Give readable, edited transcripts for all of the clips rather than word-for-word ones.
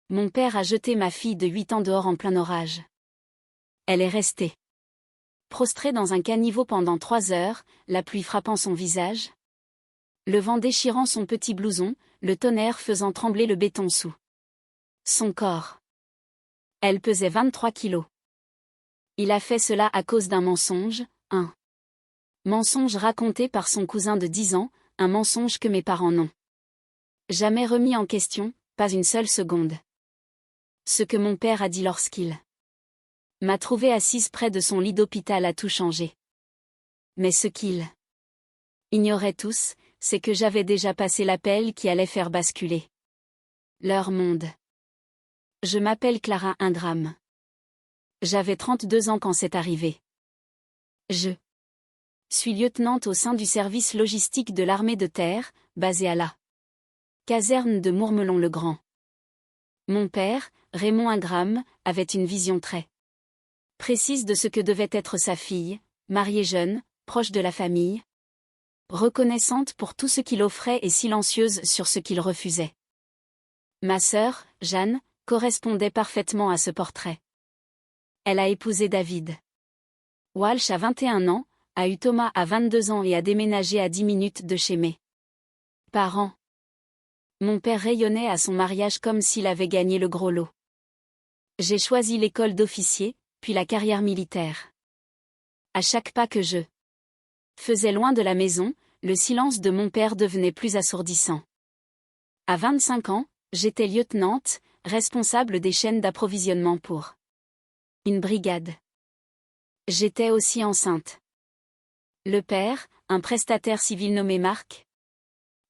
Mon père a jeté ma fille de 8 ans dehors en plein orage. Elle est restée prostrée dans un caniveau pendant 3 heures, la pluie frappant son visage, le vent déchirant son petit blouson, le tonnerre faisant trembler le béton sous son corps. Elle pesait 23 kilos. Il a fait cela à cause d'un mensonge, un mensonge raconté par son cousin de 10 ans, un mensonge que mes parents n'ont jamais remis en question, pas une seule seconde. Ce que mon père a dit lorsqu'il m'a trouvée assise près de son lit d'hôpital a tout changé. Mais ce qu'ils ignoraient tous, c'est que j'avais déjà passé l'appel qui allait faire basculer leur monde. Je m'appelle Clara Ingram. J'avais 32 ans quand c'est arrivé. Je suis lieutenante au sein du service logistique de l'armée de terre, basé à la caserne de Mourmelon-le-Grand. Mon père, Raymond Ingram, avait une vision très précise de ce que devait être sa fille, mariée jeune, proche de la famille, reconnaissante pour tout ce qu'il offrait et silencieuse sur ce qu'il refusait. Ma sœur, Jeanne, correspondait parfaitement à ce portrait. Elle a épousé David Walsh à 21 ans, a eu Thomas à 22 ans et a déménagé à 10 minutes de chez mes parents. Mon père rayonnait à son mariage comme s'il avait gagné le gros lot. J'ai choisi l'école d'officier, puis la carrière militaire. À chaque pas que je faisais loin de la maison, le silence de mon père devenait plus assourdissant. À 25 ans, j'étais lieutenante, responsable des chaînes d'approvisionnement pour une brigade. J'étais aussi enceinte. Le père, un prestataire civil nommé Marc,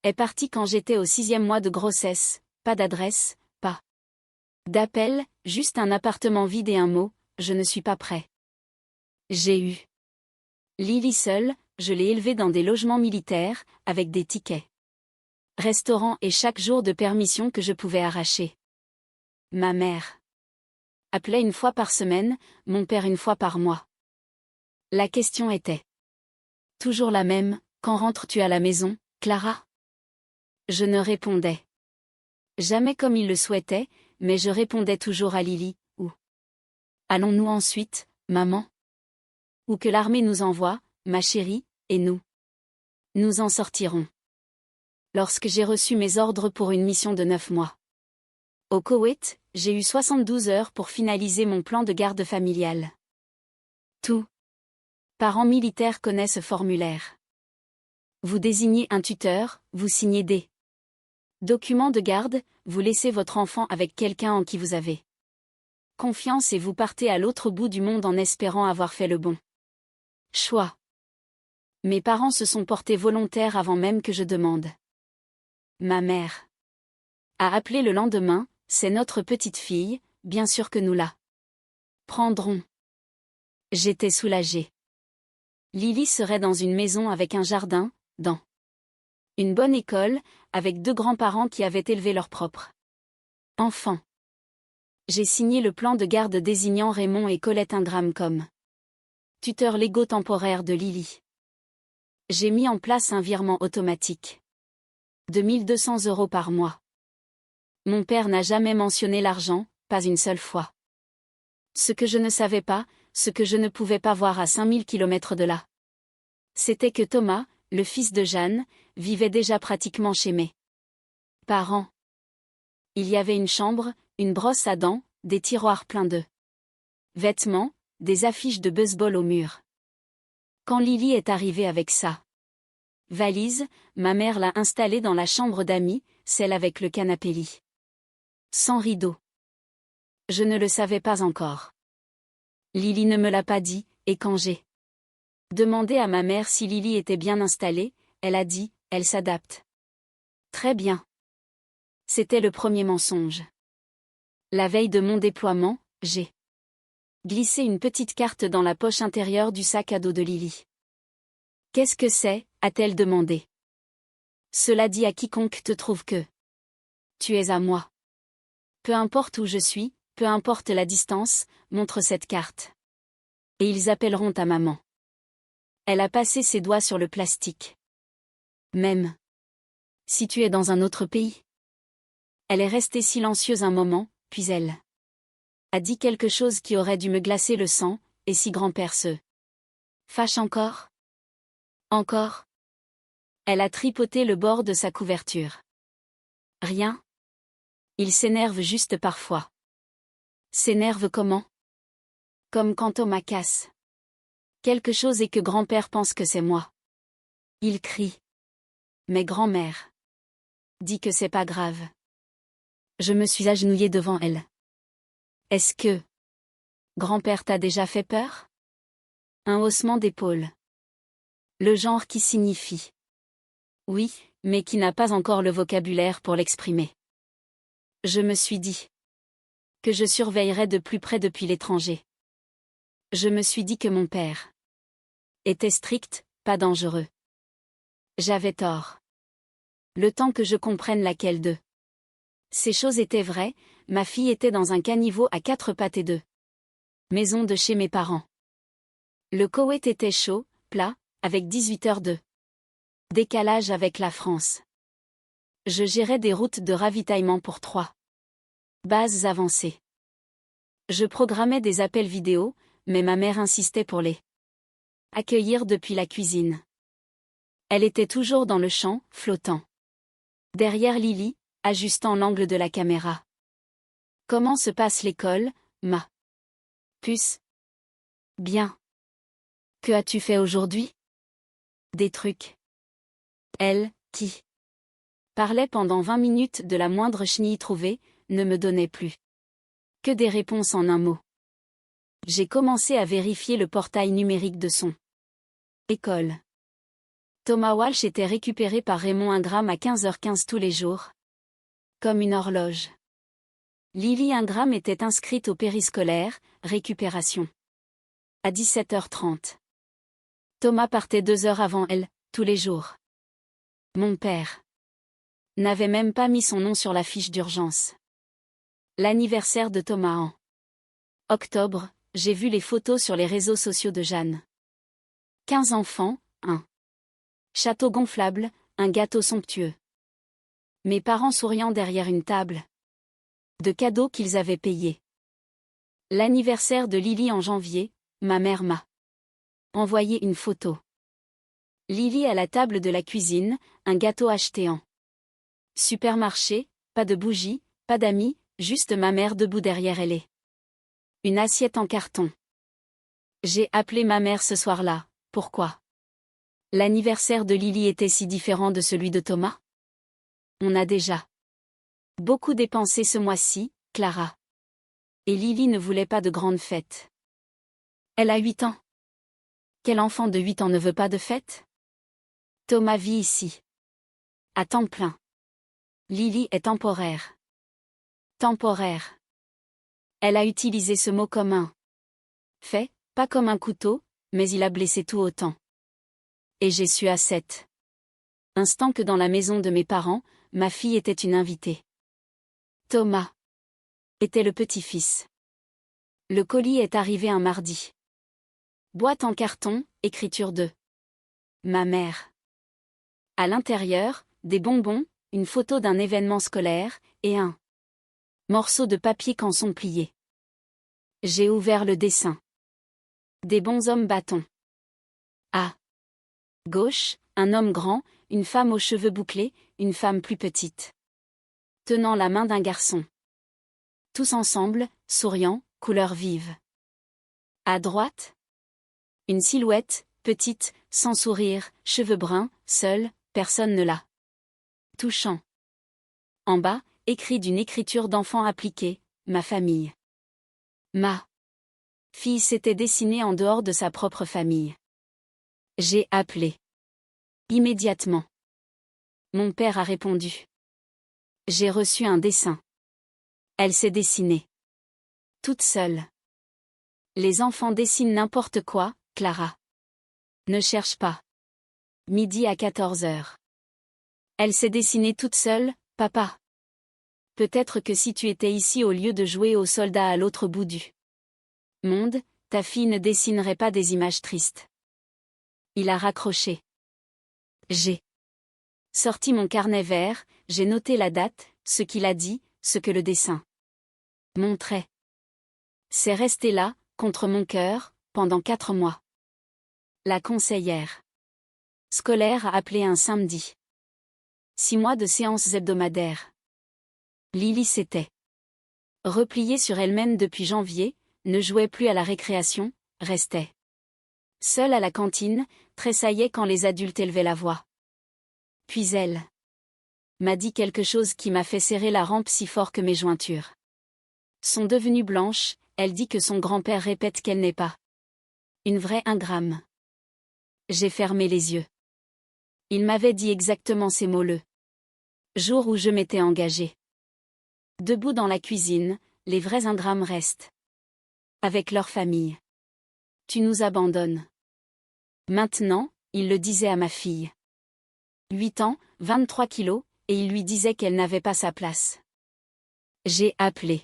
est parti quand j'étais au 6e mois de grossesse, pas d'adresse, pas d'appel, juste un appartement vide et un mot, je ne suis pas prêt. J'ai eu Lily seule, je l'ai élevée dans des logements militaires, avec des tickets restaurants et chaque jour de permission que je pouvais arracher. Ma mère appelait une fois par semaine, mon père une fois par mois. La question était toujours la même, quand rentres-tu à la maison, Clara? Je ne répondais jamais comme il le souhaitait, mais je répondais toujours à Lily, où allons-nous ensuite, maman? Ou que l'armée nous envoie, ma chérie, et nous en sortirons. Lorsque j'ai reçu mes ordres pour une mission de 9 mois au Koweït, j'ai eu 72 heures pour finaliser mon plan de garde familiale. Tous parents militaires connaissent ce formulaire. Vous désignez un tuteur, vous signez des documents de garde, vous laissez votre enfant avec quelqu'un en qui vous avez confiance et vous partez à l'autre bout du monde en espérant avoir fait le bon choix. Mes parents se sont portés volontaires avant même que je demande. Ma mère a appelé le lendemain, c'est notre petite fille, bien sûr que nous la prendrons. J'étais soulagée. Lily serait dans une maison avec un jardin, dans une bonne école, avec 2 grands-parents qui avaient élevé leur propre enfant. J'ai signé le plan de garde désignant Raymond et Colette Ingram comme tuteurs légaux temporaires de Lily. J'ai mis en place un virement automatique de 1 200 € par mois. Mon père n'a jamais mentionné l'argent, pas une seule fois. Ce que je ne savais pas, ce que je ne pouvais pas voir à 5000 km de là, c'était que Thomas, le fils de Jeanne, vivait déjà pratiquement chez mes parents. Il y avait une chambre, une brosse à dents, des tiroirs pleins de vêtements, des affiches de baseball au mur. Quand Lily est arrivée avec sa valise, ma mère l'a installée dans la chambre d'amis, celle avec le canapé lit sans rideau. Je ne le savais pas encore. Lily ne me l'a pas dit, et quand j'ai demandé à ma mère si Lily était bien installée, elle a dit, elle s'adapte. Très bien. C'était le premier mensonge. La veille de mon déploiement, j'ai glissé une petite carte dans la poche intérieure du sac à dos de Lily. Qu'est-ce que c'est, a-t-elle demandé. Cela dit à quiconque te trouve que tu es à moi. Peu importe où je suis, peu importe la distance, montre cette carte. Et ils appelleront ta maman. Elle a passé ses doigts sur le plastique. Même si tu es dans un autre pays. Elle est restée silencieuse un moment, puis elle a dit quelque chose qui aurait dû me glacer le sang, et si grand-père se fâche encore? Encore? Elle a tripoté le bord de sa couverture. Rien. Il s'énerve juste parfois. S'énerve comment? Comme quand Thomas casse quelque chose et que grand-père pense que c'est moi. Il crie. Mais grand-mère dit que c'est pas grave. Je me suis agenouillée devant elle. Est-ce que grand-père t'a déjà fait peur? Un haussement d'épaule. Le genre qui signifie oui, mais qui n'a pas encore le vocabulaire pour l'exprimer. Je me suis dit que je surveillerais de plus près depuis l'étranger. Je me suis dit que mon père était strict, pas dangereux. J'avais tort. Le temps que je comprenne laquelle d'eux. Ces choses étaient vraies, ma fille était dans un caniveau à 4 pattes et 2 maison de chez mes parents. Le Koweït était chaud, plat, avec 18 heures de décalage avec la France. Je gérais des routes de ravitaillement pour 3 bases avancées. Je programmais des appels vidéo, mais ma mère insistait pour les accueillir depuis la cuisine. Elle était toujours dans le champ, flottant derrière Lily, ajustant l'angle de la caméra. Comment se passe l'école, ma puce? Bien. Que as-tu fait aujourd'hui? Des trucs. Elle, qui parlait pendant 20 minutes de la moindre chenille trouvée, ne me donnait plus que des réponses en un mot. J'ai commencé à vérifier le portail numérique de son école. Thomas Walsh était récupéré par Raymond Ingram à 15h15 tous les jours. Comme une horloge. Lily Ingram était inscrite au périscolaire, récupération. À 17h30. Thomas partait 2 heures avant elle, tous les jours. Mon père n'avait même pas mis son nom sur la fiche d'urgence. L'anniversaire de Thomas en octobre, j'ai vu les photos sur les réseaux sociaux de Jeanne. 15 enfants, un château gonflable, un gâteau somptueux. Mes parents souriant derrière une table de cadeaux qu'ils avaient payés. L'anniversaire de Lily en janvier, ma mère m'a envoyé une photo. Lily à la table de la cuisine, un gâteau acheté en supermarché, pas de bougies, pas d'amis, juste ma mère debout derrière elle et une assiette en carton. J'ai appelé ma mère ce soir-là, pourquoi? L'anniversaire de Lily était si différent de celui de Thomas? On a déjà beaucoup dépensé ce mois-ci, Clara. Et Lily ne voulait pas de grande fête. Elle a 8 ans. Quel enfant de 8 ans ne veut pas de fête? Thomas vit ici. À temps plein. Lily est temporaire. Temporaire. Elle a utilisé ce mot comme un fait, pas comme un couteau, mais il a blessé tout autant. Et j'ai su à cet instant que dans la maison de mes parents, ma fille était une invitée. Thomas était le petit-fils. Le colis est arrivé un mardi. Boîte en carton, écriture de ma mère. À l'intérieur, des bonbons, une photo d'un événement scolaire, et un morceau de papier canson plié. J'ai ouvert le dessin. Des bonshommes bâtons. À gauche, un homme grand, une femme aux cheveux bouclés, une femme plus petite. Tenant la main d'un garçon. Tous ensemble, souriants, couleurs vives. À droite, une silhouette, petite, sans sourire, cheveux bruns, seule, personne ne l'a touchant. En bas, écrit d'une écriture d'enfant appliquée, ma famille. Ma fille s'était dessinée en dehors de sa propre famille. J'ai appelé. Immédiatement. Mon père a répondu. J'ai reçu un dessin. Elle s'est dessinée. Toute seule. Les enfants dessinent n'importe quoi, Clara. Ne cherche pas. Midi à 14h. Elle s'est dessinée toute seule, papa. Peut-être que si tu étais ici au lieu de jouer aux soldats à l'autre bout du monde, ta fille ne dessinerait pas des images tristes. Il a raccroché. J'ai sorti mon carnet vert, j'ai noté la date, ce qu'il a dit, ce que le dessin Mon trait. C'est resté là, contre mon cœur, pendant 4 mois. La conseillère scolaire a appelé un samedi. 6 mois de séances hebdomadaires. Lily s'était repliée sur elle-même depuis janvier, ne jouait plus à la récréation, restait seule à la cantine, tressaillait quand les adultes élevaient la voix. Puis elle m'a dit quelque chose qui m'a fait serrer la rampe si fort que mes jointures sont devenues blanches. Elle dit que son grand-père répète qu'elle n'est pas une vraie ingrame. J'ai fermé les yeux. Il m'avait dit exactement ces mots le jour où je m'étais engagée. Debout dans la cuisine, les vrais ingrammes restent avec leur famille. Tu nous abandonnes. Maintenant, il le disait à ma fille. 8 ans, 23 kilos, et il lui disait qu'elle n'avait pas sa place. J'ai appelé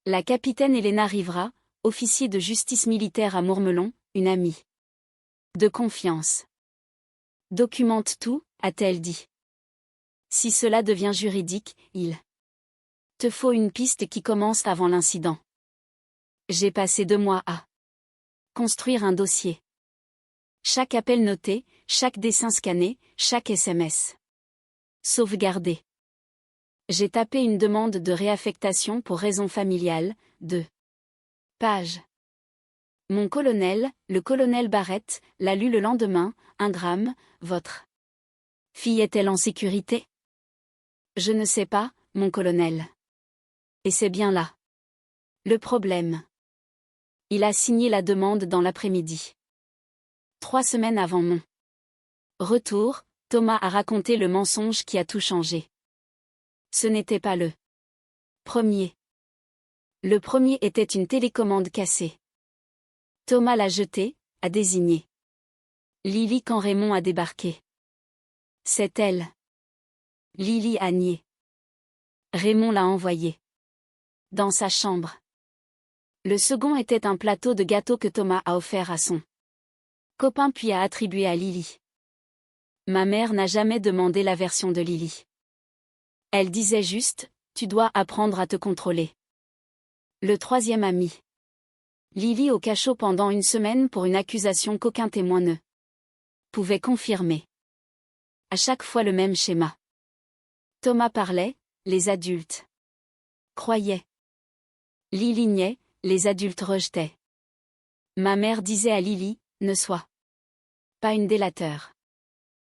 la capitaine Elena Rivera, officier de justice militaire à Mourmelon, une amie de confiance. Documente tout, a-t-elle dit. Si cela devient juridique, il te faut une piste qui commence avant l'incident. J'ai passé 2 mois à construire un dossier. Chaque appel noté, chaque dessin scanné, chaque SMS sauvegardé. J'ai tapé une demande de réaffectation pour raison familiale, 2 pages. Mon colonel, le colonel Barrett, l'a lu le lendemain. Ingramme, votre fille est-elle en sécurité? Je ne sais pas, mon colonel. Et c'est bien là le problème. Il a signé la demande dans l'après-midi. 3 semaines avant mon retour, Thomas a raconté le mensonge qui a tout changé. Ce n'était pas le premier. Le premier était une télécommande cassée. Thomas l'a jetée, a désigné Lily quand Raymond a débarqué. C'est elle. Lily a nié. Raymond l'a envoyée dans sa chambre. Le second était un plateau de gâteau que Thomas a offert à son copain puis a attribué à Lily. Ma mère n'a jamais demandé la version de Lily. Elle disait juste, tu dois apprendre à te contrôler. Le troisième a mis Lily au cachot pendant 1 semaine pour une accusation qu'aucun témoin ne pouvait confirmer. À chaque fois le même schéma. Thomas parlait, les adultes croyaient. Lily niait, les adultes rejetaient. Ma mère disait à Lily, ne sois pas une délateur.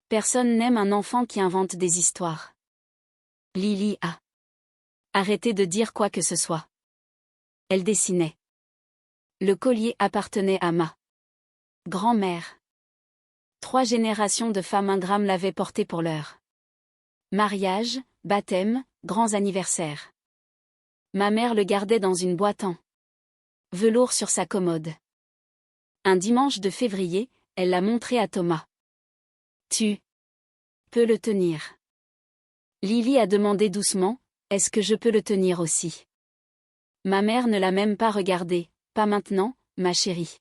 Personne n'aime un enfant qui invente des histoires. Lily a arrêté de dire quoi que ce soit. Elle dessinait. Le collier appartenait à ma grand-mère. 3 générations de femmes ingrammes l'avaient porté pour leur mariage, baptême, grands anniversaires. Ma mère le gardait dans une boîte en velours sur sa commode. Un dimanche de février, elle l'a montré à Thomas. Tu peux le tenir. Lily a demandé doucement, est-ce que je peux le tenir aussi? Ma mère ne l'a même pas regardé, pas maintenant, ma chérie.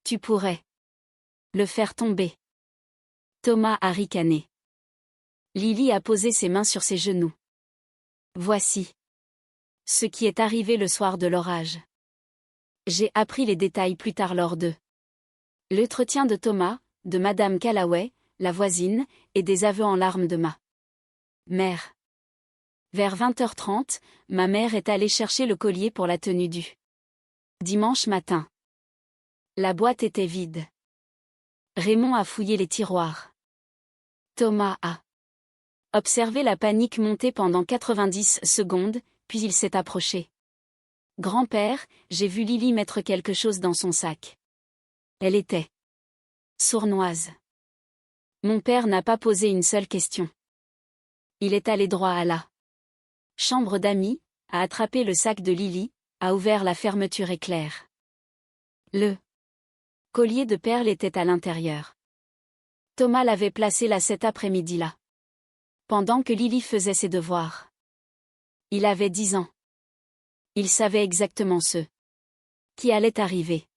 Tu pourrais le faire tomber. Thomas a ricané. Lily a posé ses mains sur ses genoux. Voici ce qui est arrivé le soir de l'orage. J'ai appris les détails plus tard lors de l'entretien de Thomas, de Madame Callaway, la voisine, et des aveux en larmes de ma mère. Vers 20h30, ma mère est allée chercher le collier pour la tenue du dimanche matin. La boîte était vide. Raymond a fouillé les tiroirs. Thomas a observé la panique monter pendant 90 secondes, puis il s'est approché. Grand-père, j'ai vu Lily mettre quelque chose dans son sac. Elle était sournoise. Mon père n'a pas posé une seule question. Il est allé droit à la chambre d'amis, a attrapé le sac de Lily, a ouvert la fermeture éclair. Le collier de perles était à l'intérieur. Thomas l'avait placé là cet après-midi-là. Pendant que Lily faisait ses devoirs. Il avait 10 ans. Il savait exactement ce qui allait arriver.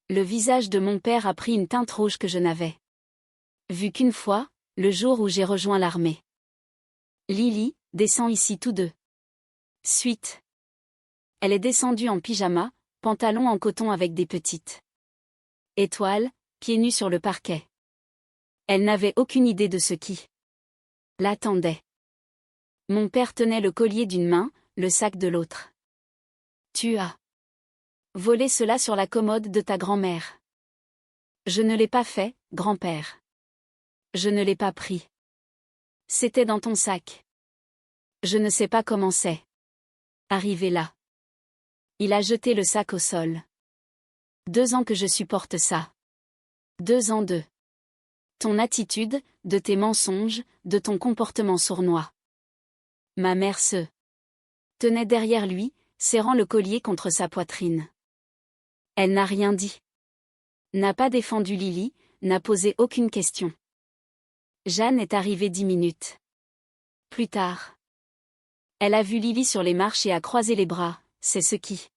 Le visage de mon père a pris une teinte rouge que je n'avais vu qu'une fois, le jour où j'ai rejoint l'armée. Lily, descends ici tous deux. Suite. Elle est descendue en pyjama, pantalon en coton avec des petites étoiles, pieds nus sur le parquet. Elle n'avait aucune idée de ce qui l'attendait. Mon père tenait le collier d'une main, le sac de l'autre. Tu as volé cela sur la commode de ta grand-mère. Je ne l'ai pas fait, grand-père. Je ne l'ai pas pris. C'était dans ton sac. Je ne sais pas comment c'est arrivé là. Il a jeté le sac au sol. 2 ans que je supporte ça. 2 ans de ton attitude, de tes mensonges, de ton comportement sournois. Ma mère se tenait derrière lui, serrant le collier contre sa poitrine. Elle n'a rien dit. N'a pas défendu Lily, n'a posé aucune question. Jeanne est arrivée 10 minutes plus tard. Elle a vu Lily sur les marches et a croisé les bras, c'est ce qui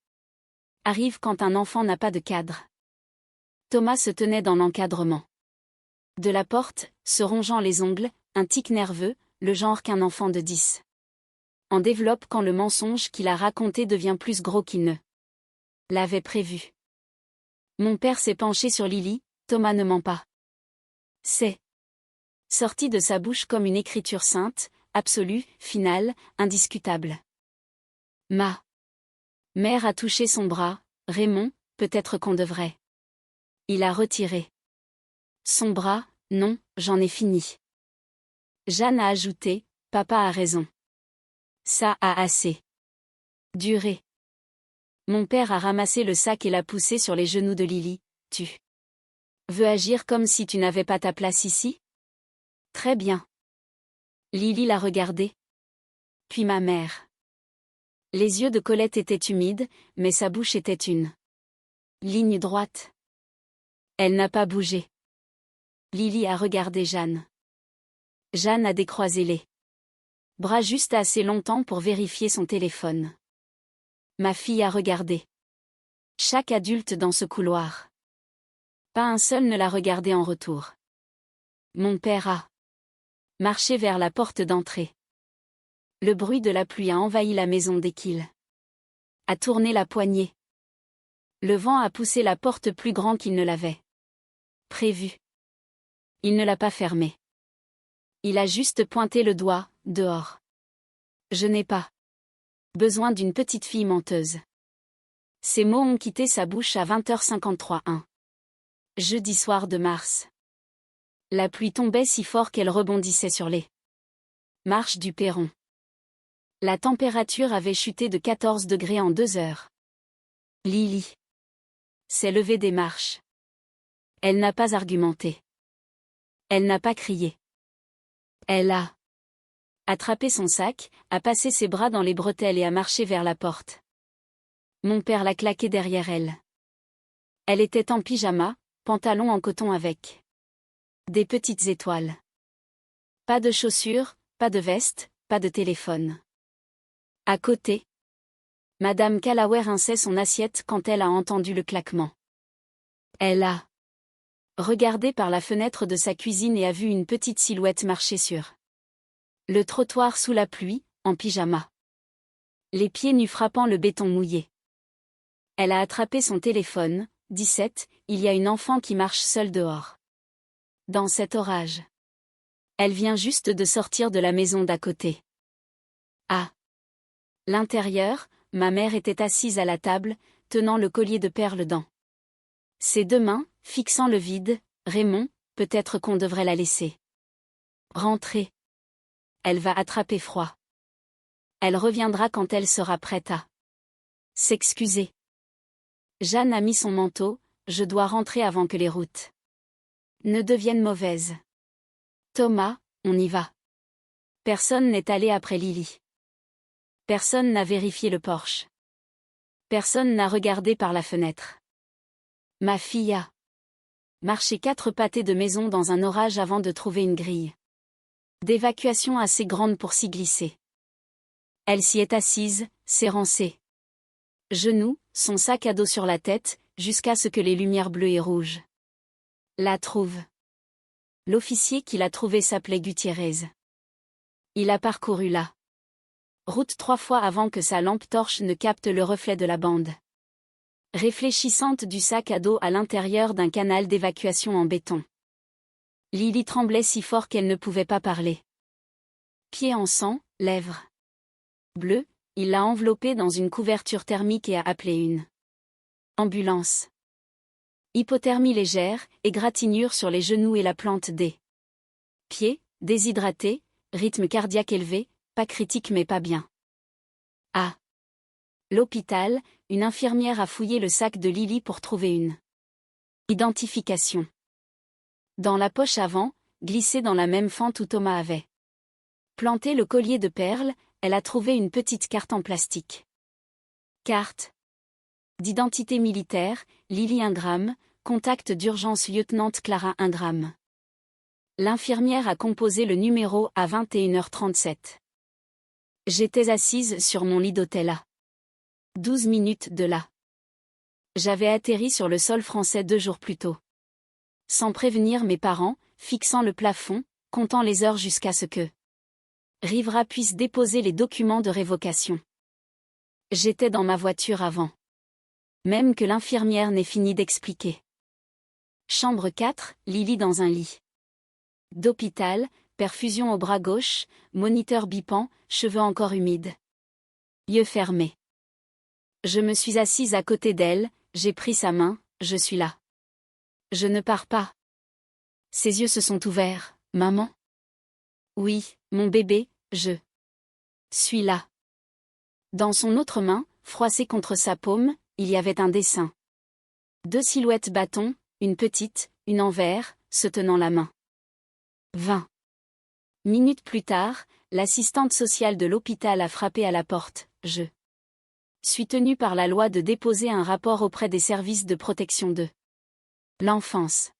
arrive quand un enfant n'a pas de cadre. Thomas se tenait dans l'encadrement de la porte, se rongeant les ongles, un tic nerveux, le genre qu'un enfant de 10 en développe quand le mensonge qu'il a raconté devient plus gros qu'il ne l'avait prévu. Mon père s'est penché sur Lily, Thomas ne ment pas. C'est sorti de sa bouche comme une écriture sainte, absolue, finale, indiscutable. Ma mère a touché son bras, Raymond, peut-être qu'on devrait. Il a retiré son bras, non, j'en ai fini. Jeanne a ajouté, papa a raison. Ça a assez duré. Mon père a ramassé le sac et l'a poussé sur les genoux de Lily. Tu veux agir comme si tu n'avais pas ta place ici? Très bien. Lily l'a regardé. Puis ma mère. Les yeux de Colette étaient humides, mais sa bouche était une ligne droite. Elle n'a pas bougé. Lily a regardé Jeanne. Jeanne a décroisé les bras juste assez longtemps pour vérifier son téléphone. Ma fille a regardé chaque adulte dans ce couloir. Pas un seul ne l'a regardé en retour. Mon père a marché vers la porte d'entrée. Le bruit de la pluie a envahi la maison dès qu'il a tourné la poignée. Le vent a poussé la porte plus grand qu'il ne l'avait prévu. Il ne l'a pas fermée. Il a juste pointé le doigt, dehors. Je n'ai pas besoin d'une petite fille menteuse. Ces mots ont quitté sa bouche à 20h53 jeudi soir de mars. La pluie tombait si fort qu'elle rebondissait sur les marches du perron. La température avait chuté de 14 degrés en 2 heures. Lily s'est levée des marches. Elle n'a pas argumenté. Elle n'a pas crié. Elle a attrapé son sac, a passé ses bras dans les bretelles et a marché vers la porte. Mon père l'a claqué derrière elle. Elle était en pyjama, pantalon en coton avec des petites étoiles. Pas de chaussures, pas de veste, pas de téléphone. À côté, Madame Callaway rinçait son assiette quand elle a entendu le claquement. Elle a regardé par la fenêtre de sa cuisine et a vu une petite silhouette marcher sur le trottoir sous la pluie, en pyjama. Les pieds nus frappant le béton mouillé. Elle a attrapé son téléphone. 17, il y a une enfant qui marche seule dehors. Dans cet orage. Elle vient juste de sortir de la maison d'à côté. À l'intérieur, ma mère était assise à la table, tenant le collier de perles dans ses 2 mains, fixant le vide. Raymond, peut-être qu'on devrait la laisser rentrer. Elle va attraper froid. Elle reviendra quand elle sera prête à s'excuser. Jeanne a mis son manteau, je dois rentrer avant que les routes ne deviennent mauvaises. Thomas, on y va. Personne n'est allé après Lily. Personne n'a vérifié le porche. Personne n'a regardé par la fenêtre. Ma fille a marché 4 pâtés de maison dans un orage avant de trouver une grille d'évacuation assez grande pour s'y glisser. Elle s'y est assise, serrant ses genoux, son sac à dos sur la tête, jusqu'à ce que les lumières bleues et rouges la trouvent. L'officier qui l'a trouvée s'appelait Gutiérrez. Il a parcouru la route 3 fois avant que sa lampe torche ne capte le reflet de la bande réfléchissante du sac à dos à l'intérieur d'un canal d'évacuation en béton. Lily tremblait si fort qu'elle ne pouvait pas parler. Pieds en sang, lèvres bleues, il l'a enveloppée dans une couverture thermique et a appelé une ambulance. Hypothermie légère, égratignure sur les genoux et la plante des pieds, déshydraté, rythme cardiaque élevé, pas critique mais pas bien. À l'hôpital, une infirmière a fouillé le sac de Lily pour trouver une identification. Dans la poche avant, glissée dans la même fente où Thomas avait planté le collier de perles, elle a trouvé une petite carte en plastique. Carte d'identité militaire, Lily Ingram, contact d'urgence lieutenant Clara Ingram. L'infirmière a composé le numéro à 21h37. J'étais assise sur mon lit d'hôtel à 12 minutes de là. J'avais atterri sur le sol français 2 jours plus tôt. Sans prévenir mes parents, fixant le plafond, comptant les heures jusqu'à ce que Rivera puisse déposer les documents de révocation. J'étais dans ma voiture avant même que l'infirmière n'ait fini d'expliquer. Chambre 4, Lily dans un lit d'hôpital, perfusion au bras gauche, moniteur bipant, cheveux encore humides. Yeux fermés. Je me suis assise à côté d'elle, j'ai pris sa main, je suis là. Je ne pars pas. Ses yeux se sont ouverts, maman. Oui, mon bébé, je suis là. Dans son autre main, froissée contre sa paume, il y avait un dessin. 2 silhouettes bâtons, une petite, une en verre, se tenant la main. 20 minutes plus tard, l'assistante sociale de l'hôpital a frappé à la porte. Je suis tenue par la loi de déposer un rapport auprès des services de protection de l'enfance.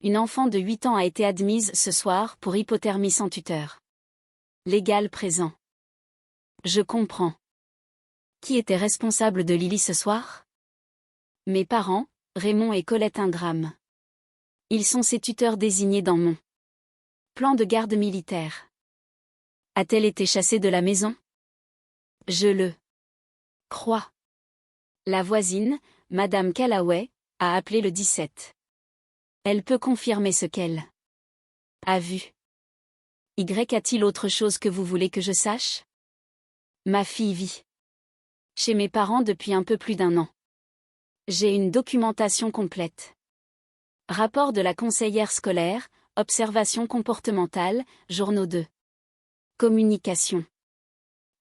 Une enfant de 8 ans a été admise ce soir pour hypothermie sans tuteur légal présent. Je comprends. Qui était responsable de Lily ce soir? Mes parents, Raymond et Colette Ingram. Ils sont ses tuteurs désignés dans mon plan de garde militaire. A-t-elle été chassée de la maison? Je le crois. La voisine, Madame Callaway, a appelé le 17. Elle peut confirmer ce qu'elle a vu. Y a-t-il autre chose que vous voulez que je sache? Ma fille vit chez mes parents depuis un peu plus d'1 an. J'ai une documentation complète. Rapport de la conseillère scolaire, observation comportementale, journaux de communication.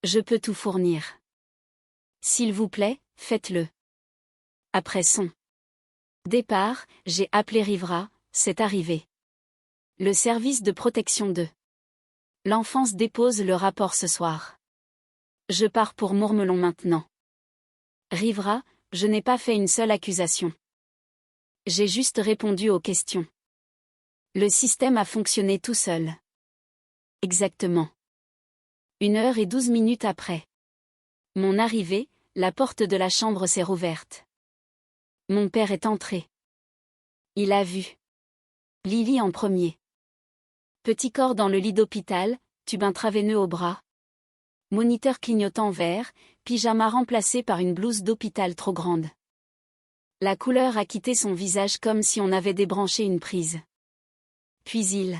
Je peux tout fournir. S'il vous plaît, faites-le. Après son départ, j'ai appelé Rivera, c'est arrivé. Le service de protection de l'enfance dépose le rapport ce soir. Je pars pour Mourmelon maintenant. Rivera, je n'ai pas fait une seule accusation. J'ai juste répondu aux questions. Le système a fonctionné tout seul. Exactement. 1h12 après mon arrivée, la porte de la chambre s'est rouverte. Mon père est entré. Il a vu Lily en premier. Petit corps dans le lit d'hôpital, tube intraveineux au bras. Moniteur clignotant vert, pyjama remplacé par une blouse d'hôpital trop grande. La couleur a quitté son visage comme si on avait débranché une prise. Puis il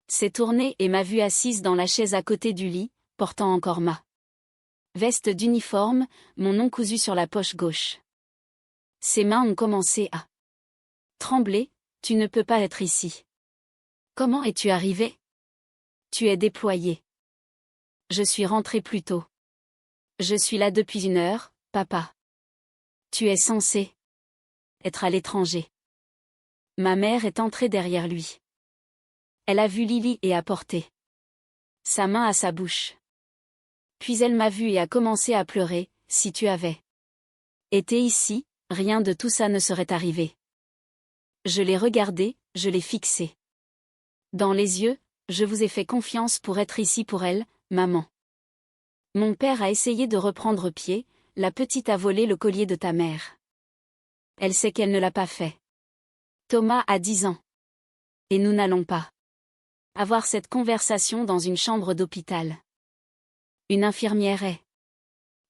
s'est tourné et m'a vue assise dans la chaise à côté du lit, portant encore ma veste d'uniforme, mon nom cousu sur la poche gauche. Ses mains ont commencé à trembler. Tu ne peux pas être ici. Comment es-tu arrivé? Tu es déployé. Je suis rentré plus tôt. Je suis là depuis 1 heure, papa. Tu es censé être à l'étranger. Ma mère est entrée derrière lui. Elle a vu Lily et a porté sa main à sa bouche. Puis elle m'a vue et a commencé à pleurer. Si tu avais été ici, rien de tout ça ne serait arrivé. Je l'ai regardée, je l'ai fixée dans les yeux, je vous ai fait confiance pour être ici pour elle, maman. Mon père a essayé de reprendre pied, la petite a volé le collier de ta mère. Elle sait qu'elle ne l'a pas fait. Thomas a 10 ans. Et nous n'allons pas avoir cette conversation dans une chambre d'hôpital. Une infirmière est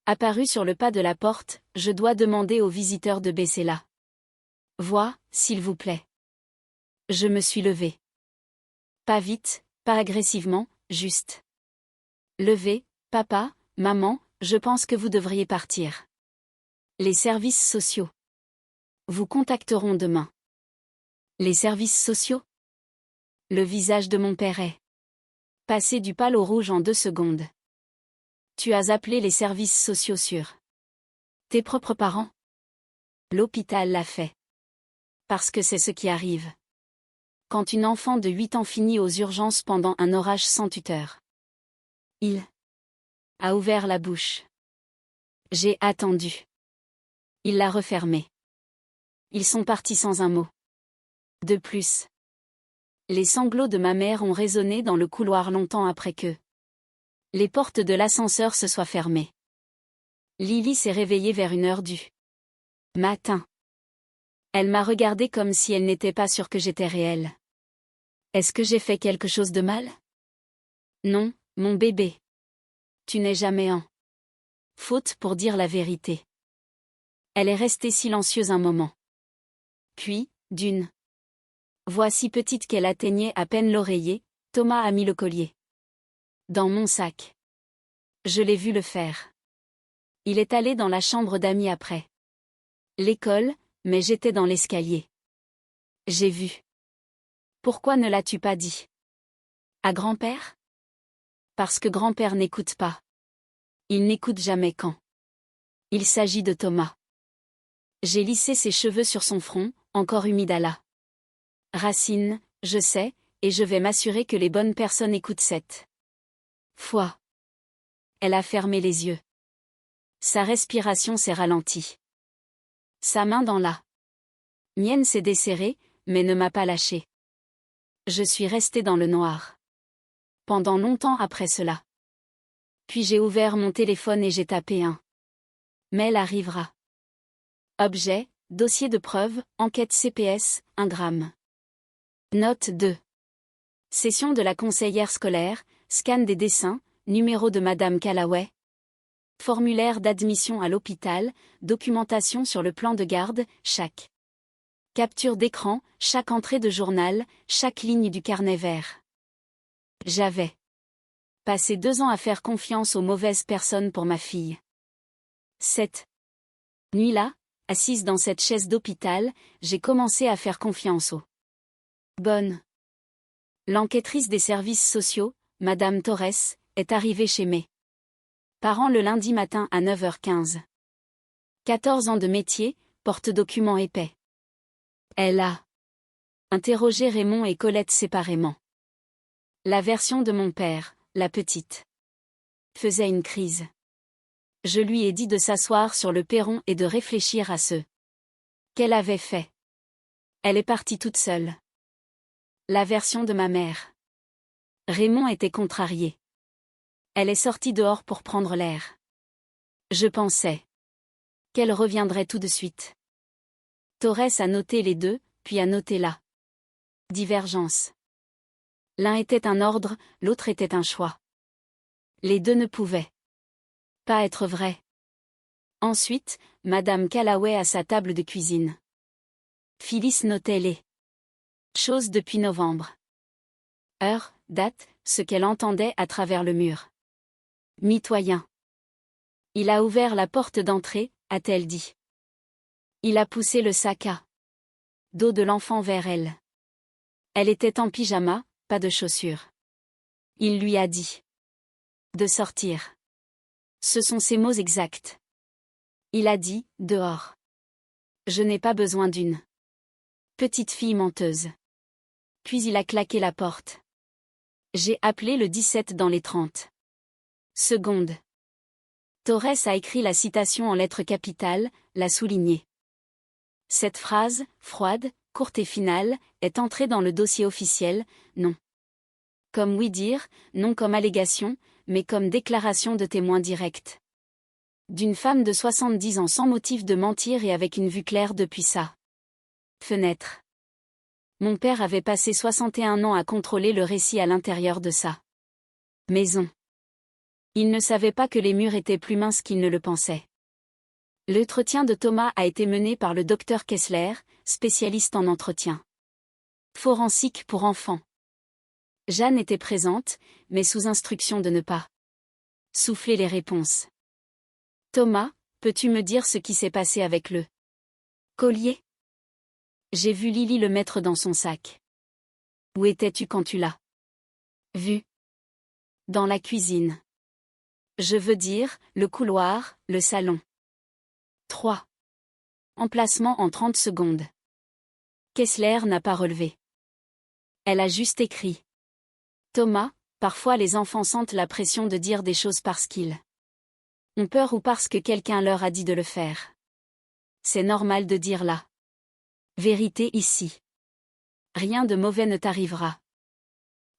apparue sur le pas de la porte, je dois demander aux visiteurs de baisser la voix, s'il vous plaît. Je me suis levée. Pas vite, pas agressivement, juste. Levez, papa, maman, je pense que vous devriez partir. Les services sociaux vous contacteront demain. Les services sociaux? Le visage de mon père est passé du pâle au rouge en 2 secondes. Tu as appelé les services sociaux sur tes propres parents? L'hôpital l'a fait. Parce que c'est ce qui arrive quand une enfant de 8 ans finit aux urgences pendant un orage sans tuteur. Il a ouvert la bouche. J'ai attendu. Il l'a refermée. Ils sont partis sans un mot. De plus, les sanglots de ma mère ont résonné dans le couloir longtemps après que les portes de l'ascenseur se soient fermées. Lily s'est réveillée vers 1 heure du matin. Elle m'a regardée comme si elle n'était pas sûre que j'étais réelle. Est-ce que j'ai fait quelque chose de mal? Non, mon bébé. Tu n'es jamais en faute pour dire la vérité. Elle est restée silencieuse un moment. Puis, d'une voix si petite qu'elle atteignait à peine l'oreiller, Thomas a mis le collier dans mon sac. Je l'ai vu le faire. Il est allé dans la chambre d'amis après l'école, mais j'étais dans l'escalier. J'ai vu. Pourquoi ne l'as-tu pas dit à grand-père? Parce que grand-père n'écoute pas. Il n'écoute jamais quand il s'agit de Thomas. J'ai lissé ses cheveux sur son front, encore humide à la racine, je sais, et je vais m'assurer que les bonnes personnes écoutent cette fois. Elle a fermé les yeux. Sa respiration s'est ralentie. Sa main dans la mienne s'est desserrée, mais ne m'a pas lâchée. Je suis restée dans le noir pendant longtemps après cela. Puis j'ai ouvert mon téléphone et j'ai tapé un mail arrivera. Objet, dossier de preuve, enquête CPS, 1 gramme. Note 2. Session de la conseillère scolaire, scan des dessins, numéro de Madame Callaway. Formulaire d'admission à l'hôpital, documentation sur le plan de garde, chaque capture d'écran, chaque entrée de journal, chaque ligne du carnet vert. J'avais passé 2 ans à faire confiance aux mauvaises personnes pour ma fille. Cette nuit-là, assise dans cette chaise d'hôpital, j'ai commencé à faire confiance aux bonnes. L'enquêtrice des services sociaux, Madame Torres, est arrivée chez mes parents le lundi matin à 9h15. 14 ans de métier, porte-documents épais. Elle a interrogé Raymond et Colette séparément. La version de mon père, la petite, faisait une crise. Je lui ai dit de s'asseoir sur le perron et de réfléchir à ce qu'elle avait fait. Elle est partie toute seule. La version de ma mère. Raymond était contrarié. Elle est sortie dehors pour prendre l'air. Je pensais qu'elle reviendrait tout de suite. Torres a noté les deux, puis a noté la divergence. L'un était un ordre, l'autre était un choix. Les deux ne pouvaient pas être vrais. Ensuite, Madame Callaway à sa table de cuisine. Phyllis notait les choses depuis novembre. Heure, date, ce qu'elle entendait à travers le mur. Mitoyen. Il a ouvert la porte d'entrée, a-t-elle dit. Il a poussé le sac à dos de l'enfant vers elle. Elle était en pyjama, pas de chaussures. Il lui a dit de sortir. Ce sont ses mots exacts. Il a dit, dehors. Je n'ai pas besoin d'une petite fille menteuse. Puis il a claqué la porte. J'ai appelé le 17 dans les 30 secondes. Torres a écrit la citation en lettres capitales, l'a soulignée. Cette phrase, froide, courte et finale, est entrée dans le dossier officiel, non comme oui-dire, non comme allégation, mais comme déclaration de témoin direct. D'une femme de 70 ans sans motif de mentir et avec une vue claire depuis sa fenêtre. Mon père avait passé 61 ans à contrôler le récit à l'intérieur de sa maison. Il ne savait pas que les murs étaient plus minces qu'il ne le pensait. L'entretien de Thomas a été mené par le docteur Kessler, spécialiste en entretien forensique pour enfants. Jeanne était présente, mais sous instruction de ne pas souffler les réponses. Thomas, peux-tu me dire ce qui s'est passé avec le collier? J'ai vu Lily le mettre dans son sac. Où étais-tu quand tu l'as vu? Dans la cuisine. Je veux dire, le couloir, le salon. 3. Emplacement en 30 secondes. Kessler n'a pas relevé. Elle a juste écrit. Thomas, parfois les enfants sentent la pression de dire des choses parce qu'ils ont peur ou parce que quelqu'un leur a dit de le faire. C'est normal de dire la vérité ici. Rien de mauvais ne t'arrivera.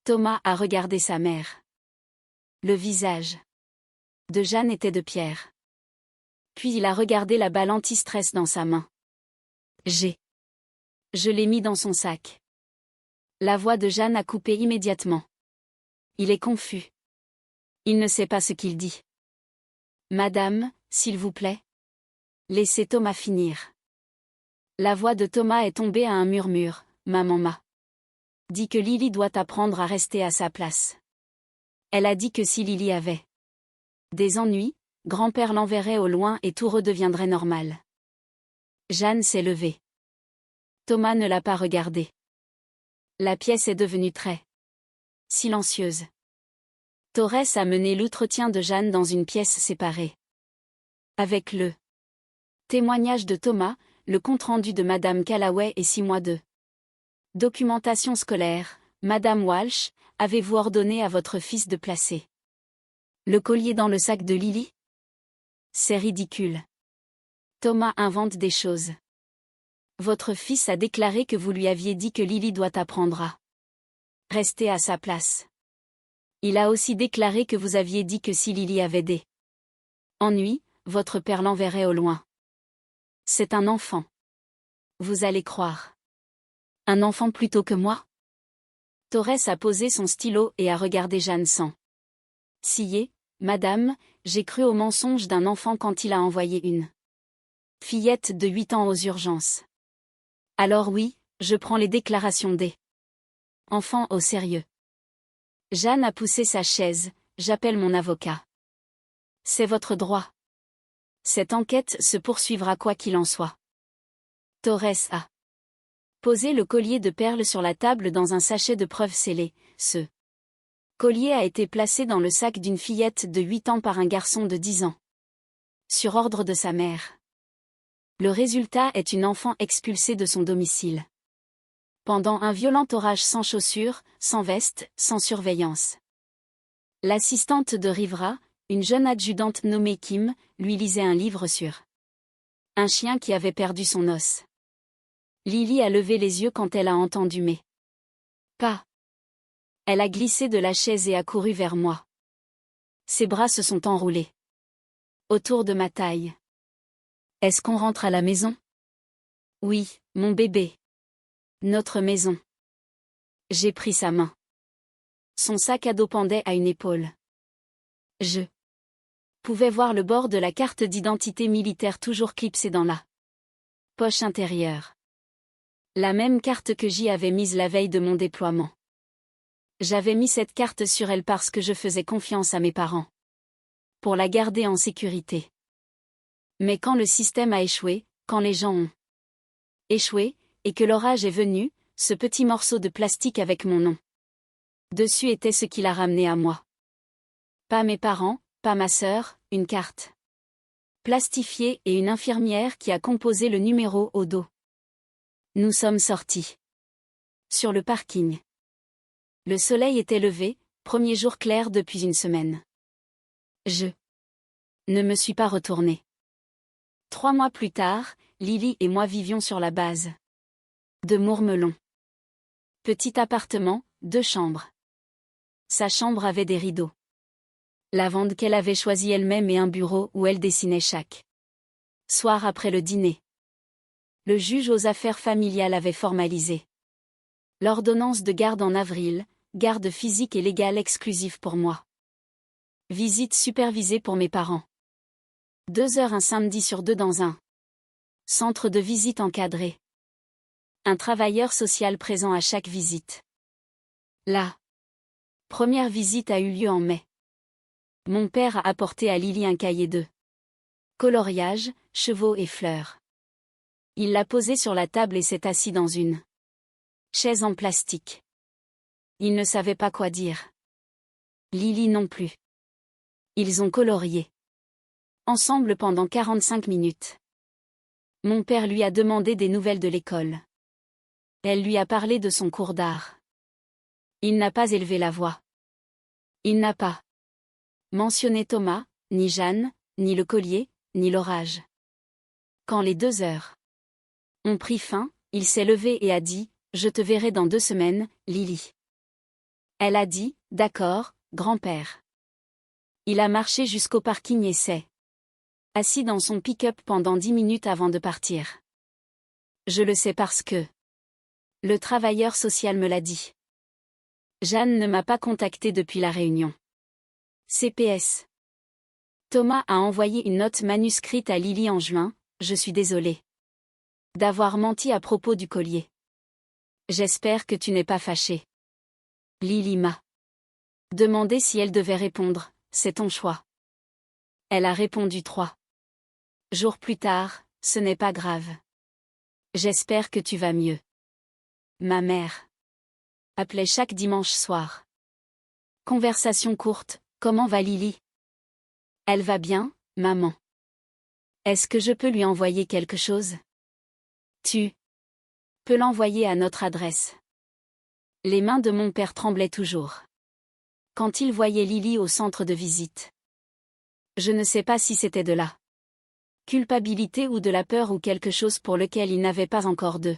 Thomas a regardé sa mère. Le visage de Jeanne était de pierre. Puis il a regardé la balle anti-stress dans sa main. Je l'ai mis dans son sac. La voix de Jeanne a coupé immédiatement. Il est confus. Il ne sait pas ce qu'il dit. Madame, s'il vous plaît. Laissez Thomas finir. La voix de Thomas est tombée à un murmure. Maman m'a dit que Lily doit apprendre à rester à sa place. Elle a dit que si Lily avait des ennuis, grand-père l'enverrait au loin et tout redeviendrait normal. Jeanne s'est levée. Thomas ne l'a pas regardée. La pièce est devenue très silencieuse. Torres a mené l'entretien de Jeanne dans une pièce séparée. Avec le témoignage de Thomas, le compte-rendu de Madame Callaway et 6 mois de documentation scolaire, Madame Walsh, avez-vous ordonné à votre fils de placer le collier dans le sac de Lily? C'est ridicule. Thomas invente des choses. Votre fils a déclaré que vous lui aviez dit que Lily doit apprendre à rester à sa place. Il a aussi déclaré que vous aviez dit que si Lily avait des ennuis, votre père l'enverrait au loin. C'est un enfant. Vous allez croire. Un enfant plutôt que moi? Torres a posé son stylo et a regardé Jeanne sans ciller. Madame, j'ai cru au mensonge d'un enfant quand il a envoyé une fillette de 8 ans aux urgences. Alors oui, je prends les déclarations des enfants au sérieux. Jeanne a poussé sa chaise. J'appelle mon avocat. C'est votre droit. Cette enquête se poursuivra quoi qu'il en soit. Torres a posé le collier de perles sur la table dans un sachet de preuves scellé. Ce collier a été placé dans le sac d'une fillette de 8 ans par un garçon de 10 ans. Sur ordre de sa mère. Le résultat est une enfant expulsée de son domicile. Pendant un violent orage sans chaussures, sans veste, sans surveillance. L'assistante de Rivera, une jeune adjudante nommée Kim, lui lisait un livre sur un chien qui avait perdu son os. Lily a levé les yeux quand elle a entendu mes pas. Elle a glissé de la chaise et a couru vers moi. Ses bras se sont enroulés autour de ma taille. Est-ce qu'on rentre à la maison? Oui, mon bébé. Notre maison. J'ai pris sa main. Son sac à dos pendait à une épaule. Je pouvais voir le bord de la carte d'identité militaire toujours clipsée dans la poche intérieure. La même carte que j'y avais mise la veille de mon déploiement. J'avais mis cette carte sur elle parce que je faisais confiance à mes parents. Pour la garder en sécurité. Mais quand le système a échoué, quand les gens ont échoué, et que l'orage est venu, ce petit morceau de plastique avec mon nom dessus était ce qui l'a ramené à moi. Pas mes parents, pas ma sœur, une carte plastifiée et une infirmière qui a composé le numéro au dos. Nous sommes sortis sur le parking. Le soleil était levé, premier jour clair depuis une semaine. Je ne me suis pas retournée. 3 mois plus tard, Lily et moi vivions sur la base de Mourmelon. Petit appartement, 2 chambres. Sa chambre avait des rideaux. Lavande qu'elle avait choisie elle-même et un bureau où elle dessinait chaque soir après le dîner. Le juge aux affaires familiales avait formalisé l'ordonnance de garde en avril, garde physique et légale exclusive pour moi. Visite supervisée pour mes parents. 2 heures un samedi sur 2 dans un centre de visite encadré. Un travailleur social présent à chaque visite. La première visite a eu lieu en mai. Mon père a apporté à Lily un cahier de coloriage, chevaux et fleurs. Il l'a posé sur la table et s'est assis dans une chaise en plastique. Il ne savait pas quoi dire. Lily non plus. Ils ont colorié ensemble pendant 45 minutes. Mon père lui a demandé des nouvelles de l'école. Elle lui a parlé de son cours d'art. Il n'a pas élevé la voix. Il n'a pas mentionné Thomas, ni Jeanne, ni le collier, ni l'orage. Quand les 2 heures ont pris fin, il s'est levé et a dit « Je te verrai dans 2 semaines, Lily ». Elle a dit « D'accord, grand-père ». Il a marché jusqu'au parking et s'est assis dans son pick-up pendant 10 minutes avant de partir. Je le sais parce que le travailleur social me l'a dit. Jeanne ne m'a pas contacté depuis la réunion. CPS. Thomas a envoyé une note manuscrite à Lily en juin, je suis désolé d'avoir menti à propos du collier. J'espère que tu n'es pas fâché. Lily m'a demandé si elle devait répondre, c'est ton choix. Elle a répondu 3 jours plus tard, ce n'est pas grave. J'espère que tu vas mieux. Ma mère appelait chaque dimanche soir. Conversation courte, comment va Lily? Elle va bien, maman. Est-ce que je peux lui envoyer quelque chose? Tu peux l'envoyer à notre adresse. Les mains de mon père tremblaient toujours quand il voyait Lily au centre de visite. Je ne sais pas si c'était de la culpabilité ou de la peur ou quelque chose pour lequel il n'avait pas encore de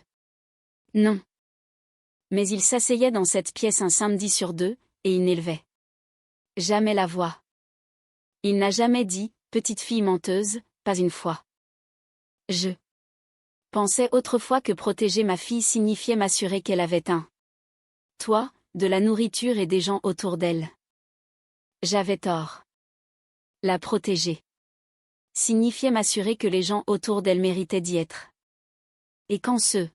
non. Mais il s'asseyait dans cette pièce un samedi sur 2, et il n'élevait jamais la voix. Il n'a jamais dit « petite fille menteuse », pas une fois. Je pensais autrefois que protéger ma fille signifiait m'assurer qu'elle avait un toit, de la nourriture et des gens autour d'elle. J'avais tort. La protéger signifiait m'assurer que les gens autour d'elle méritaient d'y être. Et quand ce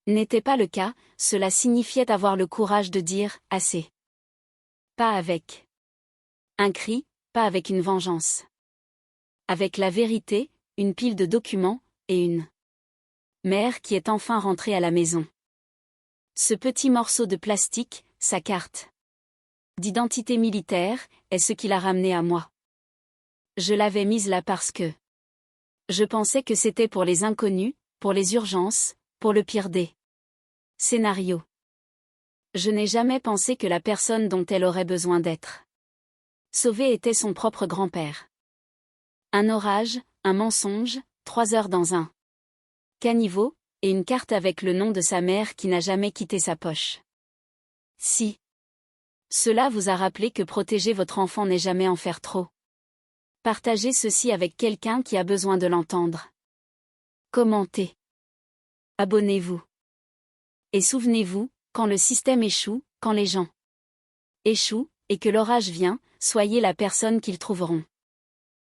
n'était pas le cas, cela signifiait avoir le courage de dire « assez ». Pas avec un cri, pas avec une vengeance. Avec la vérité, une pile de documents, et une mère qui est enfin rentrée à la maison. Ce petit morceau de plastique, sa carte d'identité militaire, est ce qui l'a ramené à moi. Je l'avais mise là parce que je pensais que c'était pour les inconnus, pour les urgences, pour le pire des scénarios. Je n'ai jamais pensé que la personne dont elle aurait besoin d'être sauvée était son propre grand-père. Un orage, un mensonge, 3 heures dans un caniveau, et une carte avec le nom de sa mère qui n'a jamais quitté sa poche. Si cela vous a rappelé que protéger votre enfant n'est jamais en faire trop, partagez ceci avec quelqu'un qui a besoin de l'entendre. Commentez. Abonnez-vous. Et souvenez-vous, quand le système échoue, quand les gens échouent, et que l'orage vient, soyez la personne qu'ils trouveront.